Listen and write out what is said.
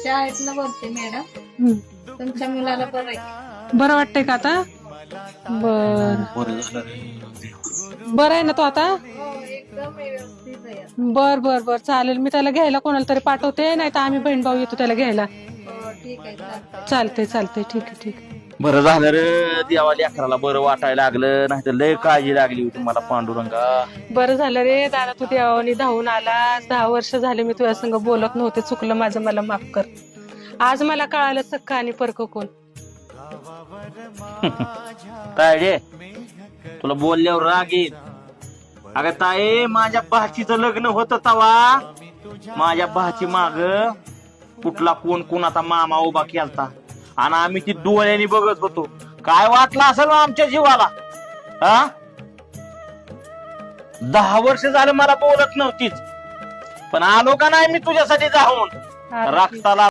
शाळेतनं बोलते मॅडम. हम्म. तुमच्या मुलाला बरं आहे? बरं वाटतंय का आता? बर बरं झालं रे. बरं आहे ना तो आता? हो, एकदम व्यवस्थित आहे. बर बर बर चालेल. मी त्याला घ्यायला कोणाला तरी पाठवते, नाही तर आम्ही बहीण भाऊ येतो त्याला घ्यायला. हो, ठीक आहे, चालतंय. चालते चालते, ठीक आहे ठीक आहे. बरं झालं रे देवा लेकराला बरं वाटायला लागलं, नाही तर लय काळजी लागली होती मला पांडुरंगा. बरं झालं रे दादा, तू देवानी धावून आलास. 10 वर्ष झाले मी तुझ्या संग बोलत नव्हते, चुकलं माझं, मला माफ कर. आज मला कळालं सख्खा आणि परक कोण. तायडे तुला बोलल्यावर राग येईल. अगं ताई, माझ्या भाचीचं लग्न होतं तवा माझ्या भाची माग कुठला कोण कोणाचा मामा उभा केलता आणि आम्ही ती डोळ्यांनी बघत होतो. काय वाटलं असेल आमच्या जीवाला? हा, 10 वर्ष झालं मला बोलत नव्हतीच, पण आलो का नाही मी तुझ्यासाठी जाऊन हा, रक्ताला